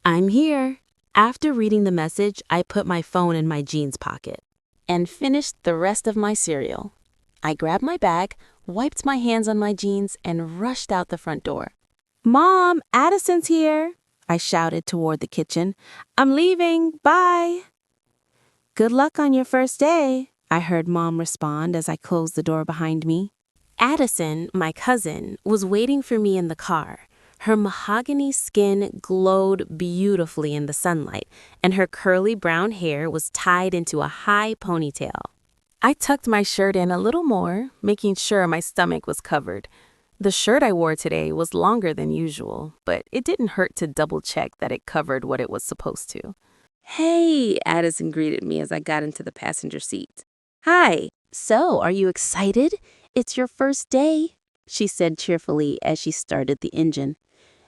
I'm here. After reading the message, I put my phone in my jeans pocket and finished the rest of my cereal. I grabbed my bag, wiped my hands on my jeans, and rushed out the front door. "Mom, Addison's here," I shouted toward the kitchen. "I'm leaving. Bye." "Good luck on your first day," I heard Mom respond as I closed the door behind me. Addison, my cousin, was waiting for me in the car. Her mahogany skin glowed beautifully in the sunlight, and her curly brown hair was tied into a high ponytail. I tucked my shirt in a little more, making sure my stomach was covered. The shirt I wore today was longer than usual, but it didn't hurt to double-check that it covered what it was supposed to. "Hey," Addison greeted me as I got into the passenger seat. "Hi. So, are you excited? It's your first day," she said cheerfully as she started the engine.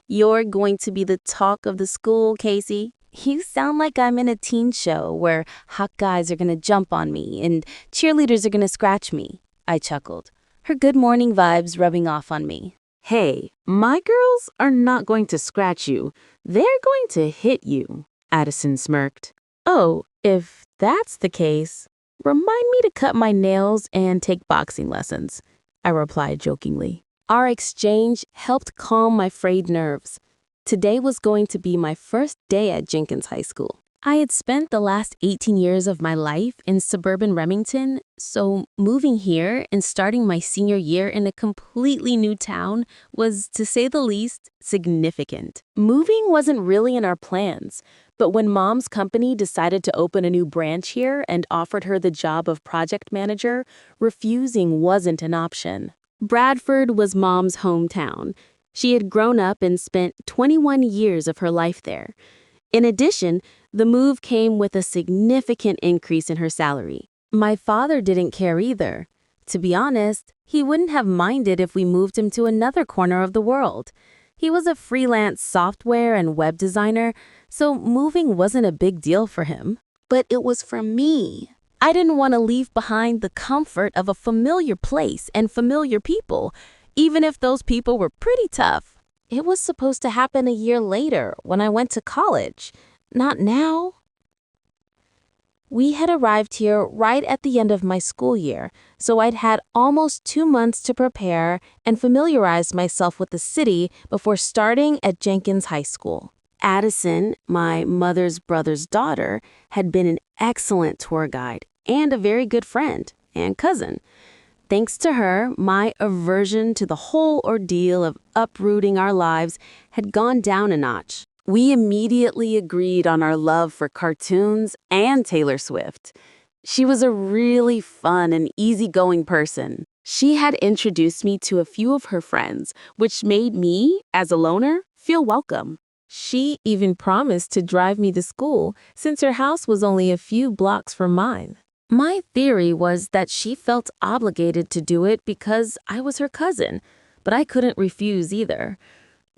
"You're going to be the talk of the school, Casey. You sound like I'm in a teen show where hot guys are going to jump on me and cheerleaders are going to scratch me," I chuckled, her good morning vibes rubbing off on me. "Hey, my girls are not going to scratch you. They're going to hit you," Addison smirked. "Oh, if that's the case, remind me to cut my nails and take boxing lessons," I replied jokingly. Our exchange helped calm my frayed nerves. Today was going to be my first day at Jenkins High School. I had spent the last 18 years of my life in suburban Remington, so moving here and starting my senior year in a completely new town was, to say the least, significant. Moving wasn't really in our plans, but when Mom's company decided to open a new branch here and offered her the job of project manager, refusing wasn't an option. Bradford was Mom's hometown. She had grown up and spent 21 years of her life there. In addition, the move came with a significant increase in her salary. My father didn't care either. To be honest, he wouldn't have minded if we moved him to another corner of the world. He was a freelance software and web designer, so moving wasn't a big deal for him. But it was for me. I didn't want to leave behind the comfort of a familiar place and familiar people, even if those people were pretty tough. It was supposed to happen a year later when I went to college, not now. We had arrived here right at the end of my school year, so I'd had almost 2 months to prepare and familiarize myself with the city before starting at Jenkins High School. Addison, my mother's brother's daughter, had been an excellent tour guide and a very good friend and cousin. Thanks to her, my aversion to the whole ordeal of uprooting our lives had gone down a notch. We immediately agreed on our love for cartoons and Taylor Swift. She was a really fun and easygoing person. She had introduced me to a few of her friends, which made me, as a loner, feel welcome. She even promised to drive me to school since her house was only a few blocks from mine. My theory was that she felt obligated to do it because I was her cousin, but I couldn't refuse either.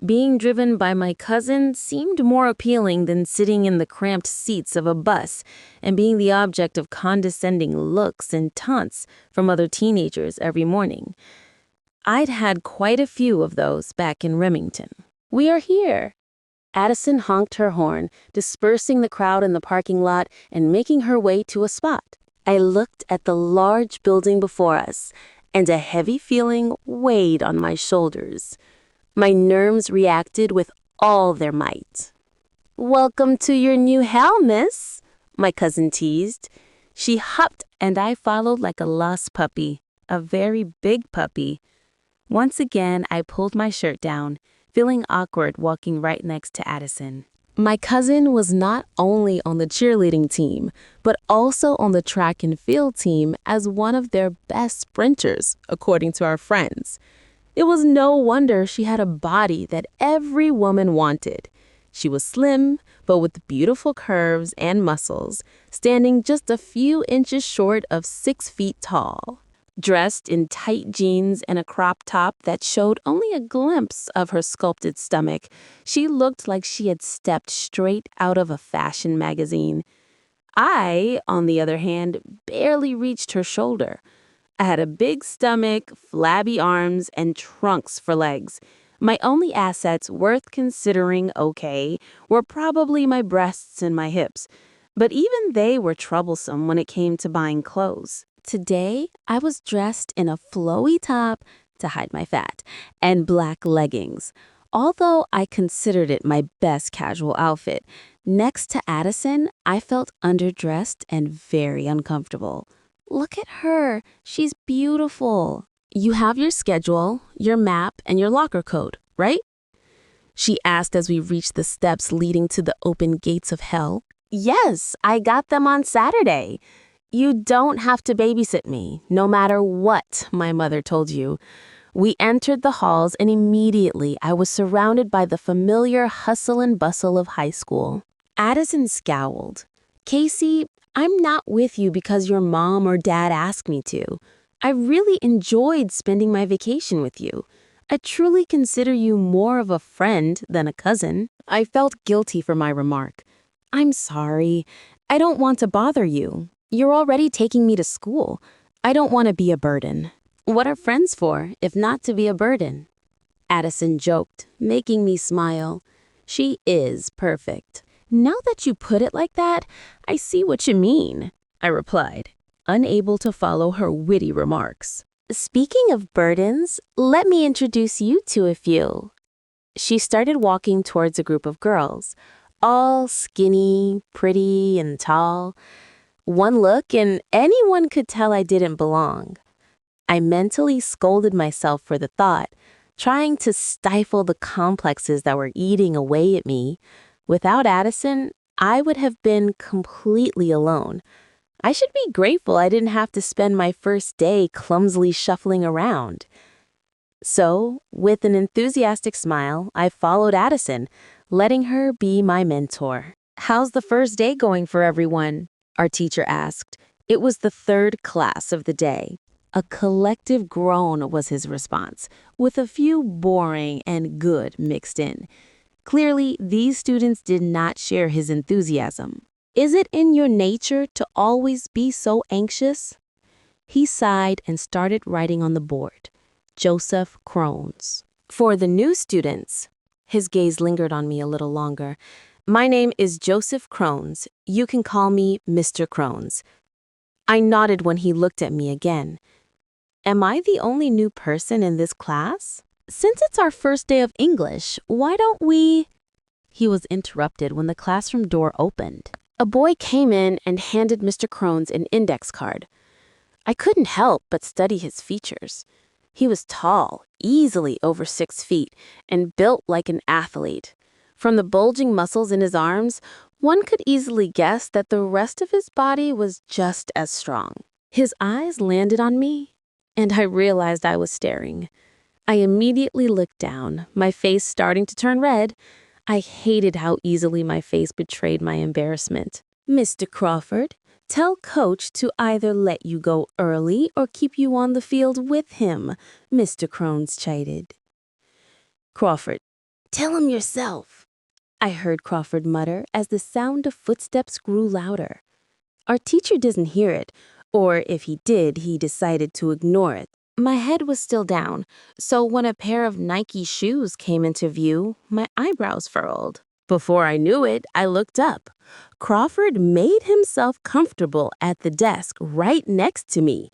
Being driven by my cousin seemed more appealing than sitting in the cramped seats of a bus and being the object of condescending looks and taunts from other teenagers every morning. I'd had quite a few of those back in Remington. "We are here." Addison honked her horn, dispersing the crowd in the parking lot and making her way to a spot. I looked at the large building before us, and a heavy feeling weighed on my shoulders. My nerves reacted with all their might. "Welcome to your new hell, miss," my cousin teased. She hopped, and I followed like a lost puppy, a very big puppy. Once again, I pulled my shirt down, feeling awkward walking right next to Addison. My cousin was not only on the cheerleading team, but also on the track and field team as one of their best sprinters, according to our friends. It was no wonder she had a body that every woman wanted. She was slim, but with beautiful curves and muscles, standing just a few inches short of 6 feet tall. Dressed in tight jeans and a crop top that showed only a glimpse of her sculpted stomach, she looked like she had stepped straight out of a fashion magazine. I, on the other hand, barely reached her shoulder. I had a big stomach, flabby arms, and trunks for legs. My only assets worth considering okay were probably my breasts and my hips, but even they were troublesome when it came to buying clothes. Today, I was dressed in a flowy top to hide my fat and black leggings. Although I considered it my best casual outfit, next to Addison, I felt underdressed and very uncomfortable. Look at her. She's beautiful. You have your schedule, your map, and your locker code, right? She asked as we reached the steps leading to the open gates of hell. Yes, I got them on Saturday. You don't have to babysit me, no matter what my mother told you. We entered the halls and immediately I was surrounded by the familiar hustle and bustle of high school. Addison scowled. Casey, I'm not with you because your mom or dad asked me to. I really enjoyed spending my vacation with you. I truly consider you more of a friend than a cousin. I felt guilty for my remark. I'm sorry. I don't want to bother you. You're already taking me to school. I don't want to be a burden. What are friends for, if not to be a burden? Addison joked, making me smile. She is perfect. Now that you put it like that, I see what you mean, I replied, unable to follow her witty remarks. Speaking of burdens, let me introduce you to a few. She started walking towards a group of girls, all skinny, pretty, and tall. One look and anyone could tell I didn't belong. I mentally scolded myself for the thought, trying to stifle the complexes that were eating away at me. Without Addison, I would have been completely alone. I should be grateful I didn't have to spend my first day clumsily shuffling around. So, with an enthusiastic smile, I followed Addison, letting her be my mentor. How's the first day going for everyone? Our teacher asked. It was the third class of the day. A collective groan was his response, with a few boring and good mixed in. Clearly, these students did not share his enthusiasm. Is it in your nature to always be so anxious? He sighed and started writing on the board. Joseph Crones. For the new students, his gaze lingered on me a little longer. My name is Joseph Crones. You can call me Mr. Crones. I nodded when he looked at me again. Am I the only new person in this class? Since it's our first day of English, why don't we... He was interrupted when the classroom door opened. A boy came in and handed Mr. Crones an index card. I couldn't help but study his features. He was tall, easily over 6 feet, and built like an athlete. From the bulging muscles in his arms, one could easily guess that the rest of his body was just as strong. His eyes landed on me, and I realized I was staring. I immediately looked down, my face starting to turn red. I hated how easily my face betrayed my embarrassment. Mr. Crawford, tell Coach to either let you go early or keep you on the field with him, Mr. Crones chided. Crawford, tell him yourself, I heard Crawford mutter as the sound of footsteps grew louder. Our teacher didn't hear it, or if he did, he decided to ignore it. My head was still down, so when a pair of Nike shoes came into view, my eyebrows furrowed. Before I knew it, I looked up. Crawford made himself comfortable at the desk right next to me.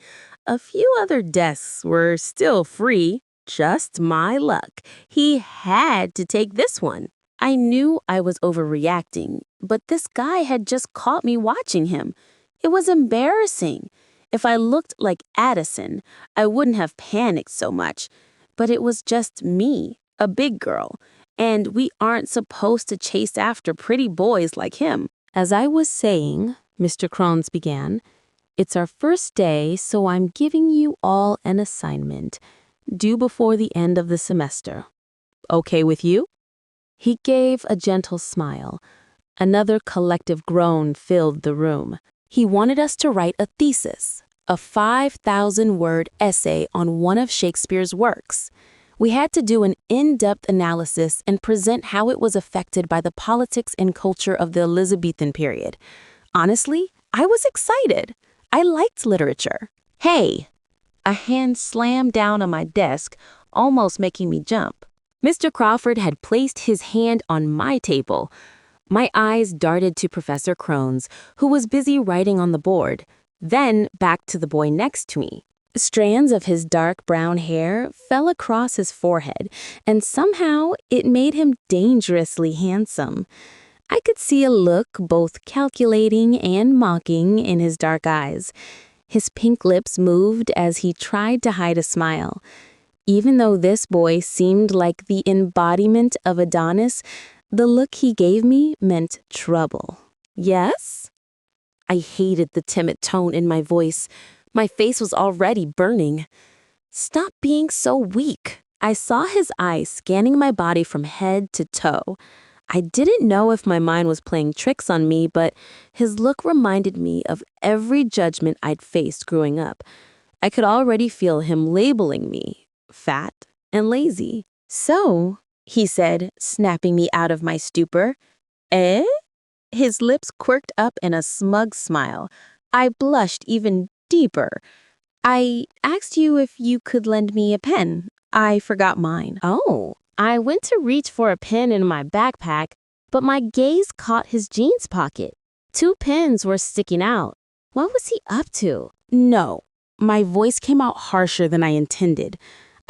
A few other desks were still free. Just my luck. He had to take this one. I knew I was overreacting, but this guy had just caught me watching him. It was embarrassing. If I looked like Addison, I wouldn't have panicked so much. But it was just me, a big girl, and we aren't supposed to chase after pretty boys like him. As I was saying, Mr. Crones began, it's our first day, so I'm giving you all an assignment, due before the end of the semester. Okay with you? He gave a gentle smile. Another collective groan filled the room. He wanted us to write a thesis, a 5,000-word essay on one of Shakespeare's works. We had to do an in-depth analysis and present how it was affected by the politics and culture of the Elizabethan period. Honestly, I was excited. I liked literature. Hey! A hand slammed down on my desk, almost making me jump. Mr. Crawford had placed his hand on my table. My eyes darted to Professor Crohn's, who was busy writing on the board, then back to the boy next to me. Strands of his dark brown hair fell across his forehead, and somehow it made him dangerously handsome. I could see a look both calculating and mocking in his dark eyes. His pink lips moved as he tried to hide a smile. Even though this boy seemed like the embodiment of Adonis, the look he gave me meant trouble. Yes? I hated the timid tone in my voice. My face was already burning. Stop being so weak. I saw his eyes scanning my body from head to toe. I didn't know if my mind was playing tricks on me, but his look reminded me of every judgment I'd faced growing up. I could already feel him labeling me fat and lazy. So, he said, snapping me out of my stupor. Eh? His lips quirked up in a smug smile. I blushed even deeper. I asked you if you could lend me a pen. I forgot mine. Oh. I went to reach for a pen in my backpack, but my gaze caught his jeans pocket. 2 pens were sticking out. What was he up to? No. My voice came out harsher than I intended.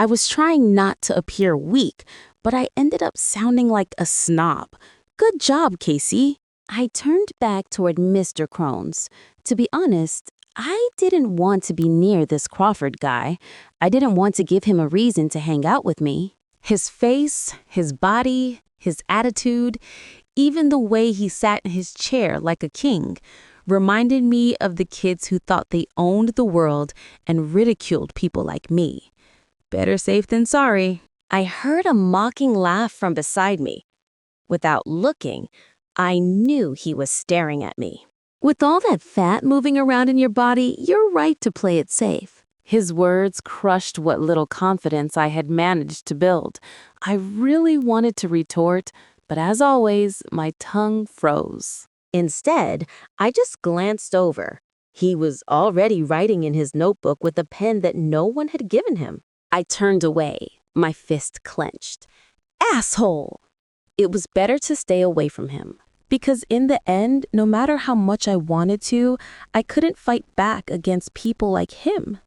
I was trying not to appear weak, but I ended up sounding like a snob. Good job, Casey. I turned back toward Mr. Crohn's. To be honest, I didn't want to be near this Crawford guy. I didn't want to give him a reason to hang out with me. His face, his body, his attitude, even the way he sat in his chair like a king, reminded me of the kids who thought they owned the world and ridiculed people like me. Better safe than sorry. I heard a mocking laugh from beside me. Without looking, I knew he was staring at me. With all that fat moving around in your body, you're right to play it safe. His words crushed what little confidence I had managed to build. I really wanted to retort, but as always, my tongue froze. Instead, I just glanced over. He was already writing in his notebook with a pen that no one had given him. I turned away, my fist clenched. Asshole! It was better to stay away from him. Because in the end, no matter how much I wanted to, I couldn't fight back against people like him.